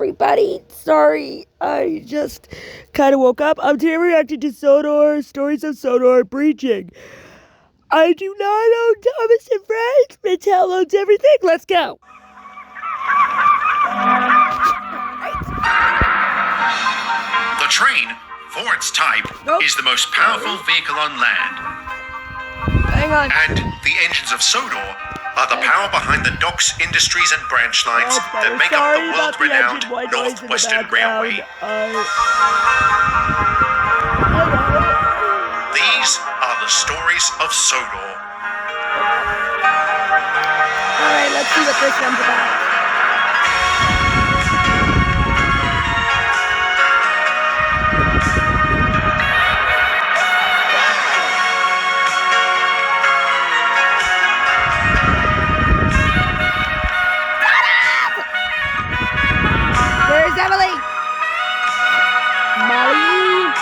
everybody. Sorry, I just kind of woke up. I'm today reacting to Sodor, stories of Sodor breaching. I do not own Thomas and Friends. Mattel owns everything. Let's go. The train, for its type, is the most powerful vehicle on land. Hang on. And the engines of Sodor are the power behind the docks, industries, and branch lines that make up the world-renowned Northwestern Railway. These are the stories of Sodor. Alright, let's see what this one's about. Where's Emily? Molly?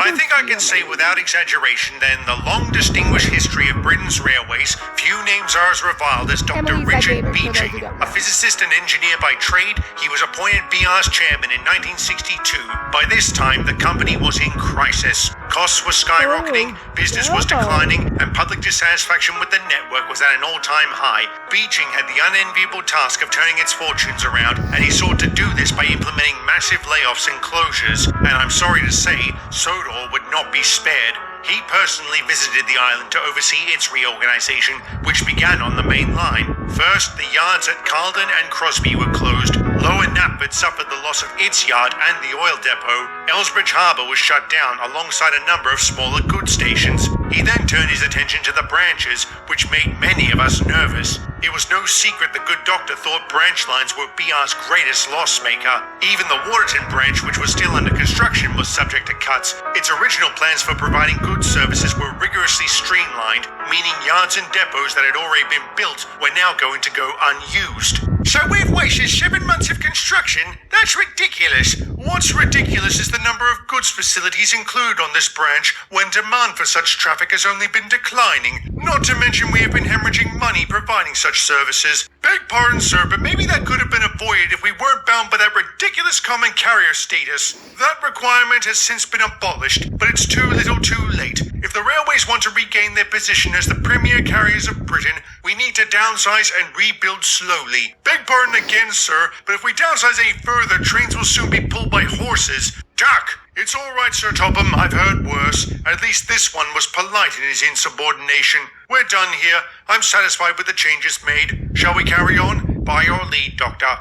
I think I can say without exaggeration that in the long distinguished history of Britain's railways, few names are as reviled as Dr. Richard Beeching. A physicist and engineer by trade, he was appointed BR's chairman in 1962. By this time, the company was in crisis. Costs were skyrocketing, business was declining, and public dissatisfaction with the network was at an all-time high. Beeching had the unenviable task of turning its fortunes around, and he sought to do this by implementing massive layoffs and closures. And I'm sorry to say, Sodor would not be spared. He personally visited the island to oversee its reorganization, which began on the main line. First, the yards at Carlton and Crosby were closed. Lower Knapford suffered the loss of its yard and the oil depot. Elsbridge Harbour was shut down alongside a number of smaller goods stations. He then turned his attention to the branches, which made many of us nervous. It was no secret the good doctor thought branch lines were BR's greatest loss maker. Even the Waterton branch, which was still under construction, was subject to cuts. Its original plans for providing goods services were rigorously streamlined, meaning yards and depots that had already been built were now going to go unused. So we've wasted 7 months of construction? That's ridiculous. What's ridiculous is the number of goods facilities included on this branch when demand for such traffic has only been declining. Not to mention we have been hemorrhaging money providing such services. Beg pardon, sir, but maybe that could have been avoided if we weren't bound by that ridiculous common carrier status. That requirement has since been abolished, but it's too little too late. If the railways want to regain their position as the premier carriers of Britain, we need to downsize and rebuild slowly. Beg pardon again, sir, but if we downsize any further, trains will soon be pulled by horses. Duck! It's all right, Sir Topham, I've heard worse. At least this one was polite in his insubordination. We're done here. I'm satisfied with the changes made. Shall we carry on? By your lead, Doctor.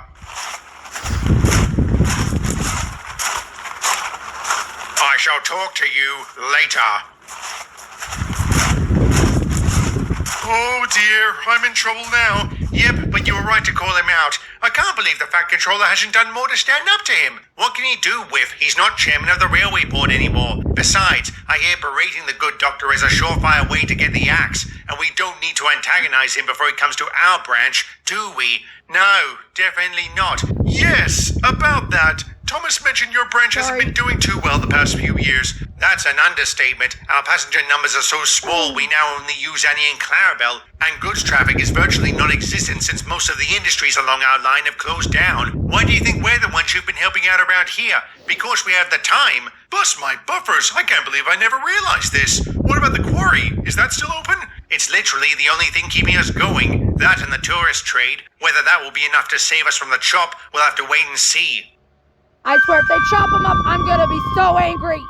I shall talk to you later. Oh dear, I'm in trouble now. Yep, but you were right to call him out. I can't believe the Fat Controller hasn't done more to stand up to him. What can he do with? He's not chairman of the railway board anymore. Besides, I hear berating the good doctor is a surefire way to get the axe, and we don't need to antagonize him before he comes to our branch, do we? No, definitely not. Yes, about that. Thomas mentioned your branch hasn't been doing too well the past few years. That's an understatement. Our passenger numbers are so small we now only use Annie and Clarabelle, and goods traffic is virtually non-existent since most of the industries along our line have closed down. Why do you think we're the ones you've been helping out around here? Because we have the time. Bust my buffers, I can't believe I never realized this. What about the quarry? Is that still open? It's literally the only thing keeping us going. That and the tourist trade. Whether that will be enough to save us from the chop, we'll have to wait and see. I swear if they chop him up, I'm gonna be so angry.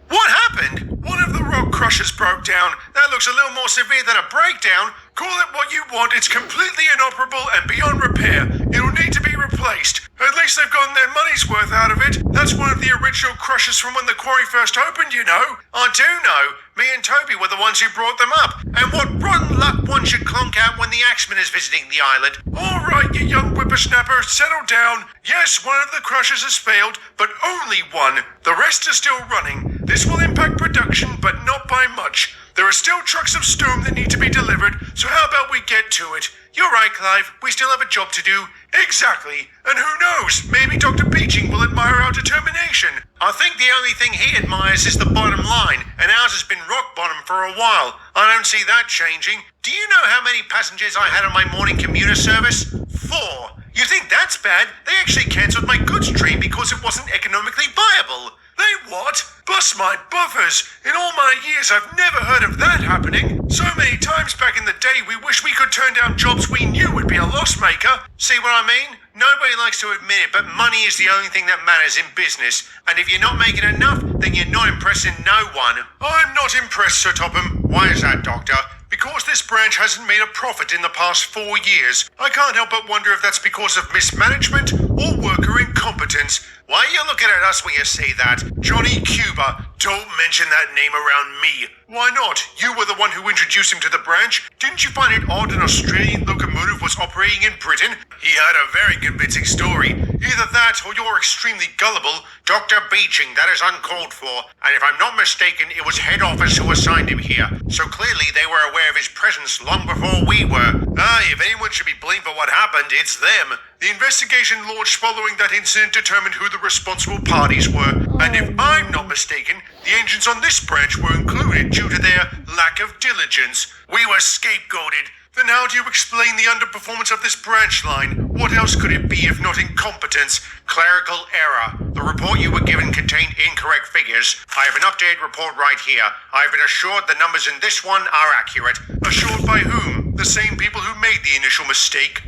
What happened? One of the rock crushers broke down. That looks a little more severe than a breakdown. Call it what you want, it's completely inoperable and beyond repair. It'll need to be replaced. At least they've gotten their money's worth out of it. That's one of the original crushers from when the quarry first opened, you know. I do know. Me and Toby were the ones who brought them up. And what rotten luck one should clonk out when the axeman is visiting the island. All right, you young whippersnapper, settle down. Yes, one of the crushers has failed, but only one. The rest are still running. This will impact production, but not by much. There are still trucks of stone that need to be delivered, so how about we get to it? You're right, Clive. We still have a job to do. Exactly. And who knows? Maybe Dr. Beeching will admire our determination. I think the only thing he admires is the bottom line, and ours has been rock bottom for a while. I don't see that changing. Do you know how many passengers I had on my morning commuter service? 4. You think that's bad? They actually cancelled my goods train because it wasn't economically viable. They what? Bust my buffers! In all my years, I've never heard of that happening. So many times back in the day, we wish we could turn down jobs we knew would be a loss maker. See what I mean? Nobody likes to admit it, but money is the only thing that matters in business. And if you're not making enough, then you're not impressing no one. I'm not impressed, Sir Topham. Why is that, Doctor? Because this branch hasn't made a profit in the past 4 years. I can't help but wonder if that's because of mismanagement or worker incompetence. Why are you looking at us when you say that? Johnny Cuba, don't mention that name around me. Why not? You were the one who introduced him to the branch. Didn't you find it odd an Australian locomotive was operating in Britain? He had a very convincing story. Either that or you're extremely gullible. Dr. Beeching, that is uncalled for. And if I'm not mistaken, it was head office who assigned him here. So clearly they were aware of his presence long before we were. If anyone should be blamed for what happened, it's them. The investigation launched following that incident determined who the responsible parties were. And if I'm not mistaken, the engines on this branch were included due to their lack of diligence. We were scapegoated. Then how do you explain the underperformance of this branch line? What else could it be if not incompetence? Clerical error. The report you were given contained incorrect figures. I have an updated report right here. I have been assured the numbers in this one are accurate. Assured by whom? The same people who made the initial mistake.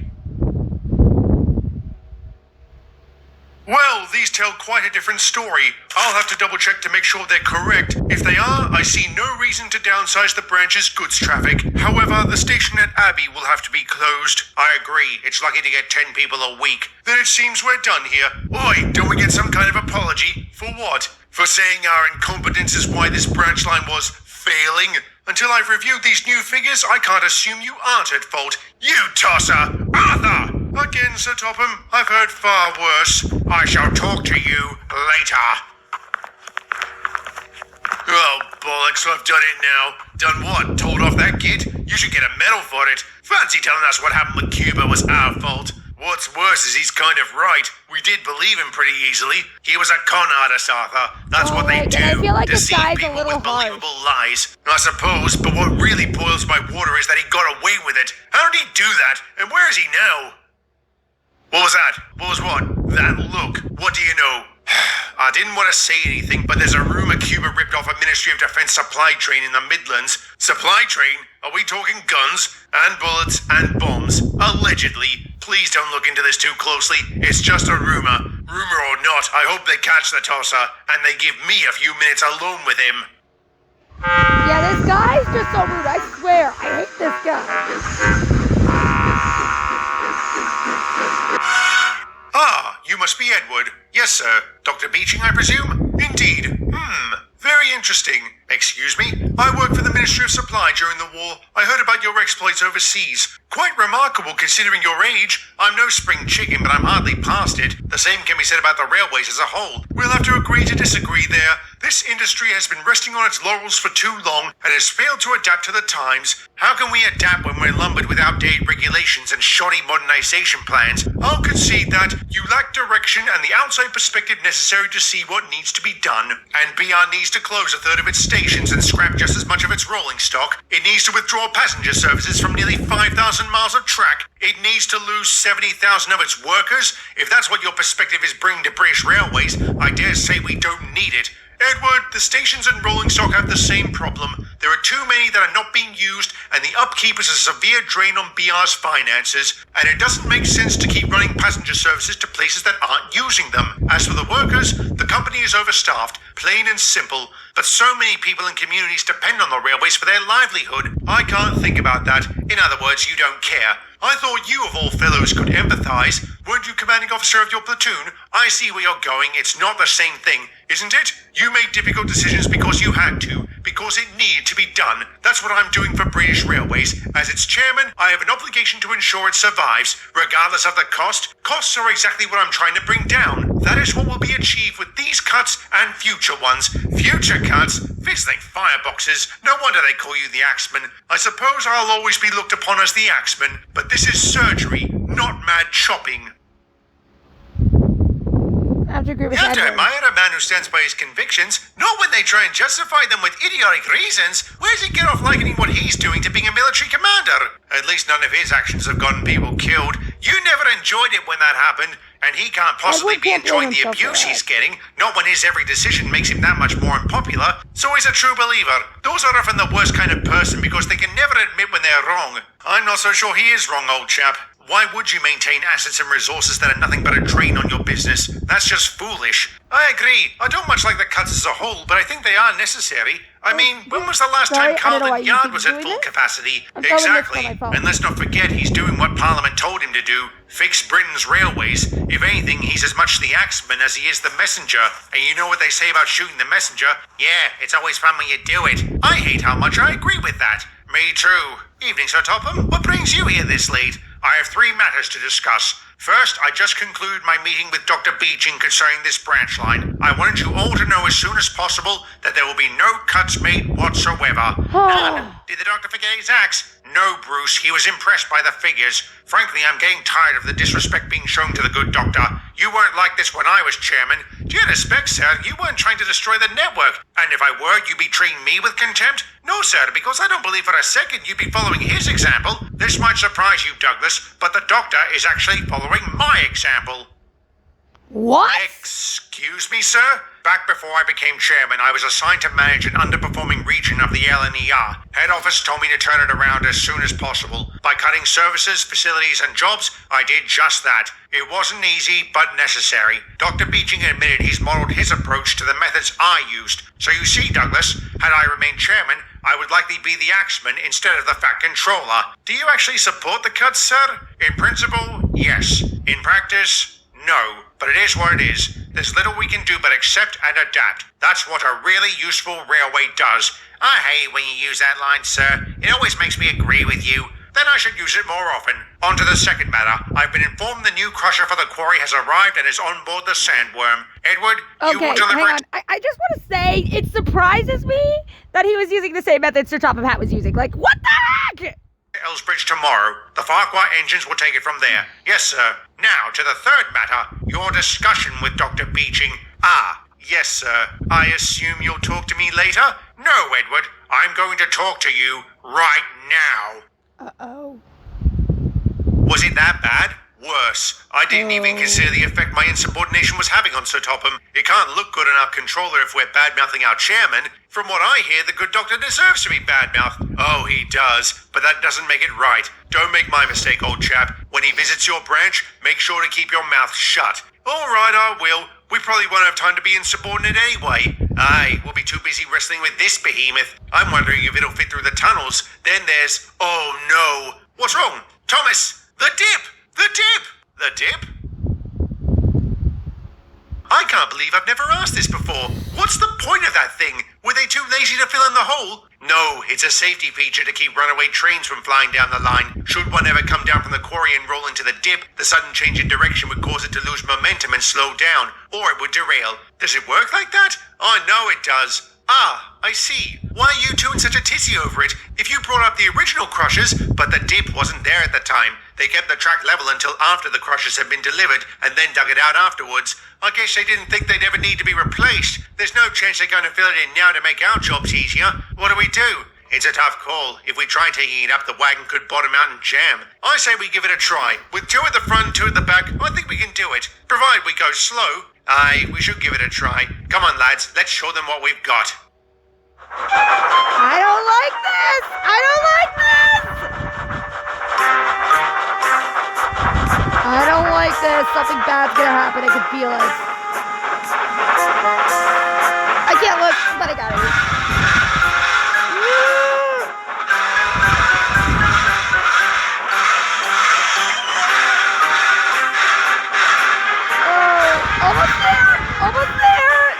Well, these tell quite a different story. I'll have to double check to make sure they're correct. If they are, I see no reason to downsize the branch's goods traffic. However, the station at Abbey will have to be closed. I agree, it's lucky to get 10 people a week. Then it seems we're done here. Oi, don't we get some kind of apology? For what? For saying our incompetence is why this branch line was failing? Until I've reviewed these new figures, I can't assume you aren't at fault. You tosser! Arthur! Again, Sir Topham, I've heard far worse. I shall talk to you later. Oh, bollocks, I've done it now. Done what? Told off that kid? You should get a medal for it. Fancy telling us what happened with Cuba was our fault. What's worse is he's kind of right. We did believe him pretty easily. He was a con artist, Arthur. That's what they do. I feel like this Deceive guy's people a little with believable lies. I suppose, but what really boils my water is that he got away with it. How did he do that? And where is he now? What was that? What was what? That look. What do you know? I didn't want to say anything, but there's a rumor Cuba ripped off a Ministry of Defense supply train in the Midlands. Supply train? Are we talking guns? And bullets and bombs? Allegedly. Please don't look into this too closely. It's just a rumor. Rumor or not, I hope they catch the tosser, and they give me a few minutes alone with him. Yeah, this guy's just so rude, I swear. I hate this guy. Ah, you must be Edward. Yes, sir. Dr. Beeching, I presume? Indeed. Very interesting. Excuse me? I worked for the Ministry of Supply during the war. I heard about your exploits overseas. Quite remarkable considering your age. I'm no spring chicken, but I'm hardly past it. The same can be said about the railways as a whole. We'll have to agree to disagree there. This industry has been resting on its laurels for too long and has failed to adapt to the times. How can we adapt when we're lumbered with outdated regulations and shoddy modernization plans? I'll concede that you lack direction and the outside perspective necessary to see what needs to be done. And BR needs to close a third of its stations and scrap just as much of its rolling stock. It needs to withdraw passenger services from nearly 5,000 miles of track. It needs to lose 70,000 of its workers. If that's what your perspective is bringing to British Railways, I dare say we don't need it. Edward, the stations and rolling stock have the same problem. There are too many that are not being used, and the upkeep is a severe drain on BR's finances, and it doesn't make sense to keep running passenger services to places that aren't using them. As for the workers, the company is overstaffed, plain and simple, but so many people and communities depend on the railways for their livelihood. I can't think about that. In other words, you don't care. I thought you of all fellows could empathize. Weren't you commanding officer of your platoon? I see where you're going. It's not the same thing. isn't it? You made difficult decisions because you had to, because it needed to be done. That's what I'm doing for British Railways. As its chairman, I have an obligation to ensure it survives, regardless of the cost. Costs are exactly what I'm trying to bring down. That is what will be achieved with these cuts and future ones. Future cuts? Fizzling fireboxes. No wonder they call you the Axeman. I suppose I'll always be looked upon as the Axeman, but this is surgery, not mad chopping. I have to agree with You have to Edward. admire a man who stands by his convictions, not when they try and justify them with idiotic reasons. Where does he get off likening what he's doing to being a military commander? At least none of his actions have gotten people killed. You never enjoyed it when that happened, and he can't possibly be enjoying the abuse he's getting, not when his every decision makes him that much more unpopular. So he's a true believer. Those are often the worst kind of person because they can never admit when they're wrong. I'm not so sure he is wrong, old chap. Why would you maintain assets and resources that are nothing but a drain on your business? That's just foolish. I agree. I don't much like the cuts as a whole, but I think they are necessary. I mean, when was the last time Carlton Yard was at full capacity? Exactly. And let's not forget he's doing what Parliament told him to do. Fix Britain's railways. If anything, he's as much the axeman as he is the messenger. And you know what they say about shooting the messenger? Yeah, it's always fun when you do it. I hate how much I agree with that. Me too. Evening, Sir Topham. What brings you here this late? I have 3 matters to discuss. First, I just concluded my meeting with Dr. Beeching concerning this branch line. I wanted you all to know as soon as possible that there will be no cuts made whatsoever. None. Did the doctor forget his axe? No, Bruce. He was impressed by the figures. Frankly, I'm getting tired of the disrespect being shown to the good doctor. You weren't like this when I was chairman. Do you respect, sir? You weren't trying to destroy the network. And if I were, you'd be treating me with contempt? No, sir, because I don't believe for a second you'd be following his example. This might surprise you, Douglas, but the doctor is actually following my example. What? Excuse me, sir? Back before I became chairman, I was assigned to manage an underperforming region of the LNER. Head office told me to turn it around as soon as possible. By cutting services, facilities, and jobs, I did just that. It wasn't easy, but necessary. Dr. Beeching admitted he's modeled his approach to the methods I used. So you see, Douglas, had I remained chairman, I would likely be the axeman instead of the fat controller. Do you actually support the cuts, sir? In principle, yes. In practice, no. But it is what it is. There's little we can do but accept and adapt. That's what a really useful railway does. I hate when you use that line, sir. It always makes me agree with you. Then I should use it more often. On to the second matter. I've been informed the new crusher for the quarry has arrived and is on board the Sandworm. Edward, you will deliver hang on. I just want to say, it surprises me that he was using the same methods Sir Topham Hatt was using. Like, what the heck? Elsbridge tomorrow. The Farquhar engines will take it from there. Yes, sir. Now, to the third matter, your discussion with Dr. Beeching. Ah, yes, sir. I assume you'll talk to me later? No, Edward. I'm going to talk to you right now. Uh-oh. Was it that bad? Worse. I didn't even consider the effect my insubordination was having on Sir Topham. It can't look good on our controller if we're bad-mouthing our chairman. From what I hear, the good doctor deserves to be bad-mouthed. Oh, he does. But that doesn't make it right. Don't make my mistake, old chap. When he visits your branch, make sure to keep your mouth shut. All right, I will. We probably won't have time to be insubordinate anyway. Aye, we'll be too busy wrestling with this behemoth. I'm wondering if it'll fit through the tunnels. Then there's... Oh, no. What's wrong? Thomas! The dip! The dip! The dip? I can't believe I've never asked this before. What's the point of that thing? Were they too lazy to fill in the hole? No, it's a safety feature to keep runaway trains from flying down the line. Should one ever come down from the quarry and roll into the dip, the sudden change in direction would cause it to lose momentum and slow down, or it would derail. Does it work like that? I know it does. Ah, I see. Why are you two in such a tizzy over it? If you brought up the original crushers, but the dip wasn't there at the time. They kept the track level until after the crushers had been delivered and then dug it out afterwards. I guess they didn't think they'd ever need to be replaced. There's no chance they're going to fill it in now to make our jobs easier. What do we do? It's a tough call. If we try taking it up, the wagon could bottom out and jam. I say we give it a try. With 2 at the front, 2 at the back, I think we can do it. Provided we go slow. Aye, we should give it a try. Come on, lads, let's show them what we've got. I don't like this! I don't like this! I don't like this. Something bad's gonna happen. I can feel it. I can't look, but I got it. Oh, almost there! Almost there!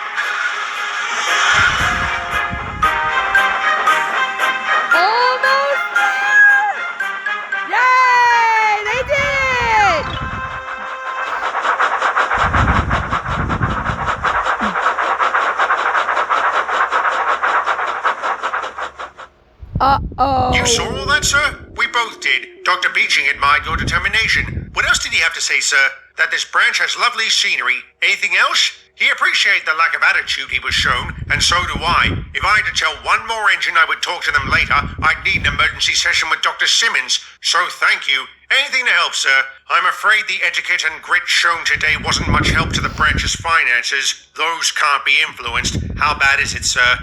Uh-oh. You saw all that, sir? We both did. Dr. Beeching admired your determination. What else did he have to say, sir? That this branch has lovely scenery. Anything else? He appreciated the lack of attitude he was shown, and so do I. If I had to tell one more engine I would talk to them later, I'd need an emergency session with Dr. Simmons. So thank you. Anything to help, sir. I'm afraid the etiquette and grit shown today wasn't much help to the branch's finances. Those can't be influenced. How bad is it, sir?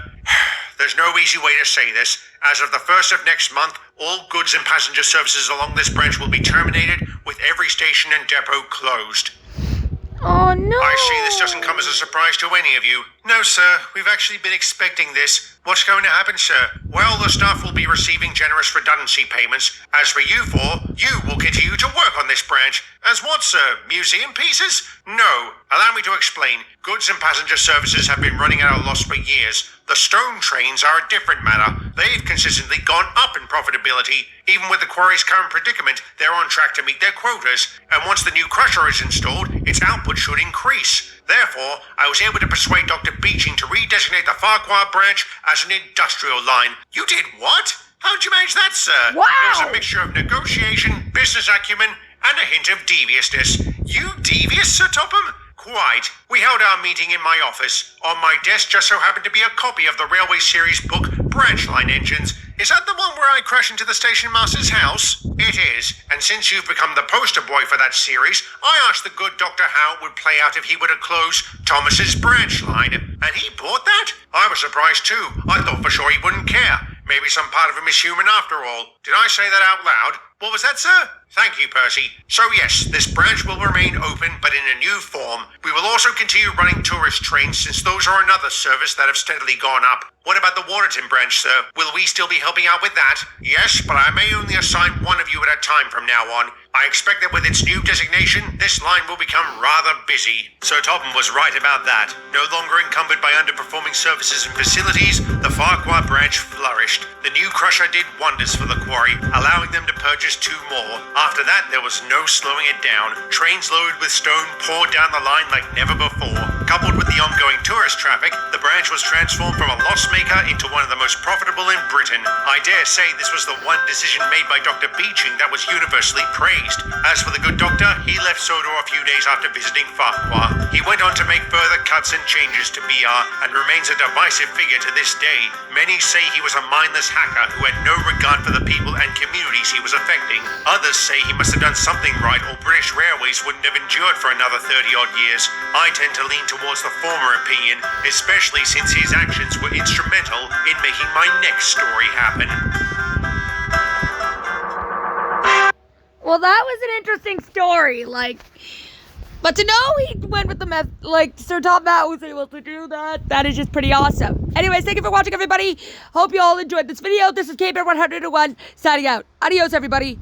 There's no easy way to say this. As of the 1st of next month, all goods and passenger services along this branch will be terminated, with every station and depot closed. Oh, no. I see this doesn't come as a surprise to any of you. No, sir. We've actually been expecting this. What's going to happen, sir? Well, the staff will be receiving generous redundancy payments. As for you four, you will continue to work on this branch. As what, sir? Museum pieces? No. Allow me to explain. Goods and passenger services have been running at a loss for years. The stone trains are a different matter. They've consistently gone up in profitability. Even with the quarry's current predicament, they're on track to meet their quotas. And once the new crusher is installed, its output should increase. Therefore, I was able to persuade Dr. Beeching to redesignate the Farquhar branch as an industrial line. You did what? How'd you manage that, sir? Wow! It was a mixture of negotiation, business acumen, and a hint of deviousness. You devious, Sir Topham? Quite. We held our meeting in my office. On my desk just so happened to be a copy of the Railway Series book, Branch Line Engines. Is that the one where I crash into the station master's house? It is. And since you've become the poster boy for that series, I asked the good Dr. how it would play out if he were to close Thomas's branch line. And he bought that? I was surprised too. I thought for sure he wouldn't care. Maybe some part of him is human after all. Did I say that out loud? What was that, sir? Thank you, Percy. So yes, this branch will remain open, but in a new form. We will also continue running tourist trains, since those are another service that have steadily gone up. What about the Waterton branch, sir? Will we still be helping out with that? Yes, but I may only assign one of you at a time from now on. I expect that with its new designation, this line will become rather busy. Sir Topham was right about that. No longer encumbered by underperforming services and facilities, the Farquhar branch flourished. The new crusher did wonders for the quarry, allowing them to purchase 2 more. After that, there was no slowing it down. Trains loaded with stone poured down the line like never before. Coupled with the ongoing tourist traffic, the branch was transformed from a loss maker into one of the most profitable in Britain. I dare say this was the one decision made by Dr. Beeching that was universally praised. As for the good doctor, he left Sodor a few days after visiting Farquhar. He went on to make further cuts and changes to BR and remains a divisive figure to this day. Many say he was a mindless hacker who had no regard for the people and communities he was affecting. Others say he must have done something right or British Railways wouldn't have endured for another 30-odd years. I tend to lean towards the former opinion, especially since his actions were instrumental in making my next story happen. Well, that was an interesting story, but to know he went with the meth, Sir Tom Matt was able to do that is just pretty awesome. Anyways, thank you for watching, everybody. Hope you all enjoyed this video. This is KBear101 signing out. Adios, everybody.